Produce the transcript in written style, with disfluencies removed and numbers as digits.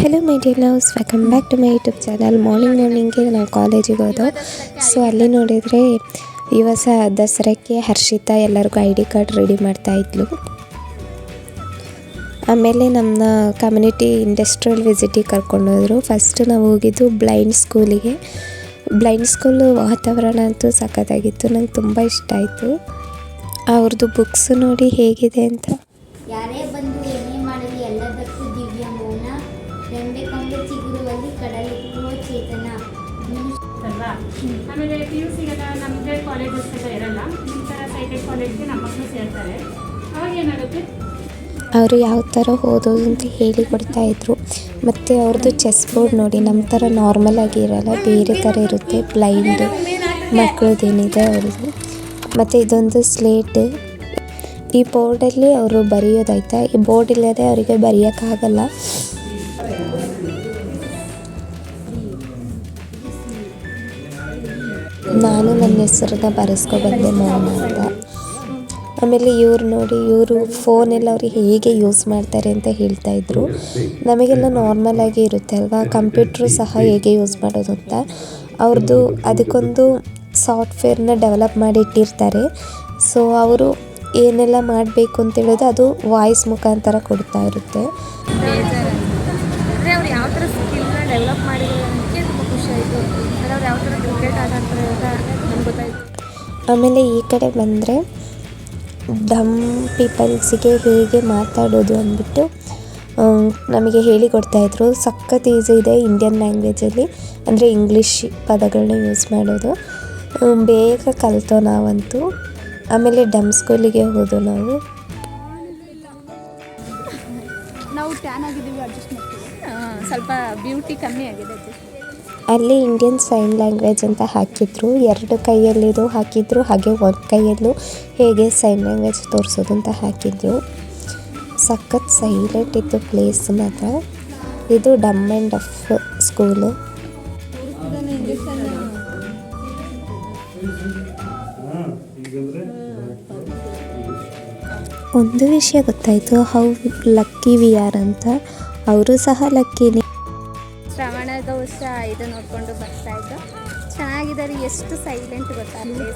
Hello my dear loves, welcome back to my YouTube channel. ಮಾರ್ನಿಂಗ್ಗೆ ನಾವು ಕಾಲೇಜಿಗೆ ಹೋದೋ. So ಅಲ್ಲಿ ನೋಡಿದರೆ ಇವಸ ದಸರಾಕ್ಕೆ ಹರ್ಷಿತಾ ಎಲ್ಲರಿಗೂ ID ಕಾರ್ಡ್ ರೆಡಿ ಮಾಡ್ತಾಯಿದ್ಲು. ಆಮೇಲೆ ನಮ್ಮ ಕಮ್ಯುನಿಟಿ ಇಂಡಸ್ಟ್ರಿಯಲ್ ವಿಸಿಟಿಗೆ ಕರ್ಕೊಂಡೋದ್ರು. ಫಸ್ಟ್ ನಾವು ಹೋಗಿದ್ದು ಬ್ಲೈಂಡ್ ಸ್ಕೂಲಿಗೆ. ಬ್ಲೈಂಡ್ ಸ್ಕೂಲು ವಾತಾವರಣ ಅಂತೂ ಸಖತ್ತಾಗಿತ್ತು, ನಂಗೆ ತುಂಬ ಇಷ್ಟ ಆಯಿತು. ಅವ್ರದ್ದು ಬುಕ್ಸ್ ನೋಡಿ ಹೇಗಿದೆ ಅಂತ. ಯಾರೇ ಬಂದು ಏನೇ ಮಾಡಲಿ ಎಲ್ಲದಕ್ಕೂ ದಿವ್ಯ ಮೌನ, ರೆಂಬೆಕೊಂಬೆ ಚಿಗುರುವಲ್ಲಿ ಕಡಲಿರುವ ಚೇತನ ಅಲ್ವಾ. ಆಮೇಲೆ PUCಗೆಲ್ಲ ನಮ್ಮದೇ ಕಾಲೇಜಸ್ ಎಲ್ಲ ಇರಲ್ಲ, ಈ ಥರ ಸೈಟೆಡ್ ಕಾಲೇಜ್ಗೆ ನಮ್ಮ ಮಕ್ಕಳು ಸೇರ್ತಾರೆ. ಅವಾಗ ಏನಾಗುತ್ತೆ, ಅವರು ಯಾವ ಥರ ಓದೋದು ಅಂತ ಹೇಳಿ ಕೊಡ್ತಾಯಿದ್ರು. ಮತ್ತು ಅವ್ರದ್ದು ಚೆಸ್ ಬೋರ್ಡ್ ನೋಡಿ ನಮ್ಮ ಥರ ನಾರ್ಮಲ್ ಆಗಿ ಇರಲ್ಲ, ಬೇರೆ ಥರ ಇರುತ್ತೆ. ಬ್ಲೈಂಡ್ ಮಕ್ಕಳದ್ದೇನಿದೆ ಅವ್ರದ್ದು. ಮತ್ತು ಇದೊಂದು ಸ್ಲೇಟ್. ಈ ಬೋರ್ಡಲ್ಲಿ ಅವರು ಬರೆಯೋದಾಯ್ತಾ, ಈ ಬೋರ್ಡ್ ಇಲ್ಲದೆ ಅವರಿಗೆ ಬರೆಯೋಕ್ಕಾಗಲ್ಲ. ನಾನು ನನ್ನ ಹೆಸರನ್ನ ಬರೆಸ್ಕೊಬಂದೆ ಮೌನ ಅಂತ. ಆಮೇಲೆ ಇವ್ರು ನೋಡಿ, ಇವರು ಫೋನೆಲ್ಲ ಅವ್ರಿಗೆ ಹೇಗೆ ಯೂಸ್ ಮಾಡ್ತಾರೆ ಅಂತ ಹೇಳ್ತಾಯಿದ್ರು. ನಮಗೆಲ್ಲ ನಾರ್ಮಲಾಗಿ ಇರುತ್ತೆ ಅಲ್ವಾ, ಕಂಪ್ಯೂಟ್ರು ಸಹ ಹೇಗೆ ಯೂಸ್ ಮಾಡೋದು ಅಂತ. ಅವ್ರದ್ದು ಅದಕ್ಕೊಂದು ಸಾಫ್ಟ್ವೇರ್ನ ಡೆವಲಪ್ ಮಾಡಿ ಇಟ್ಟಿರ್ತಾರೆ. ಸೊ ಅವರು ಏನೆಲ್ಲ ಮಾಡಬೇಕು ಅಂತ ಹೇಳೋದು ಅದು ವಾಯ್ಸ್ ಮುಖಾಂತರ ಕೊಡ್ತಾ ಇರುತ್ತೆ. ಅಂದರೆ ಅವ್ರು ಯಾವ ಥರ ಸ್ಕಿಲ್ನ ಡೆವಲಪ್ ಮಾಡಿದ್ದಾರೆ ಅನ್ನೋಕ್ಕೆ ತುಂಬ ಖುಷಿ ಆಯಿತು. ಅಂದರೆ ಅವ್ರು ಯಾವ ಥರ ಕ್ರಿಕೆಟ್ ಆಟ ಆಡ್ತಾರೆ ಅಂತ ನಮ್ಗೆ ಗೊತ್ತಾಯಿತು. ಆಮೇಲೆ ಈ ಕಡೆ ಬಂದರೆ ಡಮ್ ಪೀಪಲ್ಸಿಗೆ ಹೇಗೆ ಮಾತಾಡೋದು ಅಂದ್ಬಿಟ್ಟು ನಮಗೆ ಹೇಳಿಕೊಡ್ತಾಯಿದ್ರು. ಸಖತ್ ಈಸಿ ಇದೆ ಇಂಡಿಯನ್ ಲ್ಯಾಂಗ್ವೇಜಲ್ಲಿ, ಅಂದರೆ ಇಂಗ್ಲೀಷ್ ಪದಗಳನ್ನ ಯೂಸ್ ಮಾಡೋದು. ಬೇಗ ಕಲಿತೋ ನಾವಂತೂ. ಆಮೇಲೆ ಡಮ್ ಸ್ಕೂಲಿಗೆ ಹೋದೋ ನಾವು. ಟ್ಯಾನ್ ಆಗಿದ್ದೀವಿ, ಅಡ್ಜಸ್ಟ್ ಮಾಡ್ತೀವಿ. ಸ್ವಲ್ಪ ಬ್ಯೂಟಿ ಕಮ್ಮಿ ಆಗಿದೆ. ಅಲ್ಲಿ ಇಂಡಿಯನ್ ಸೈನ್ ಲ್ಯಾಂಗ್ವೇಜ್ ಅಂತ ಹಾಕಿದ್ರು. 2 ಕೈಯಲ್ಲಿದು ಹಾಕಿದ್ರು, ಹಾಗೆ ಒಂದು ಕೈಯಲ್ಲೂ ಹೇಗೆ ಸೈನ್ ಲ್ಯಾಂಗ್ವೇಜ್ ತೋರಿಸೋದು ಅಂತ ಹಾಕಿದ್ರು. ಸಖತ್ ಸೈಲೆಂಟ್ ಇತ್ತು ಪ್ಲೇಸ್ ಮಾತ್ರ. ಇದು ಡಮ್ ಆ್ಯಂಡ್ ಡಫ್ ಸ್ಕೂಲು. ಒಂದು ವಿಷಯ ಗೊತ್ತಾಯಿತು, ಹೌ ಲಕ್ಕಿ ವಿ ಆರ್ ಅಂತ. ಅವರು ಸಹ ಲಕ್ಕಿನೇ. ಶ್ರವಣದ ವರ್ಷ ಇದು ನೋಡಿಕೊಂಡು ಬರ್ತಾಯಿದ್ದು. ಚೆನ್ನಾಗಿದ್ದಾರೆ, ಎಷ್ಟು ಸೈಲೆಂಟ್ ಗೊತ್ತಾಗ್ತದೆ.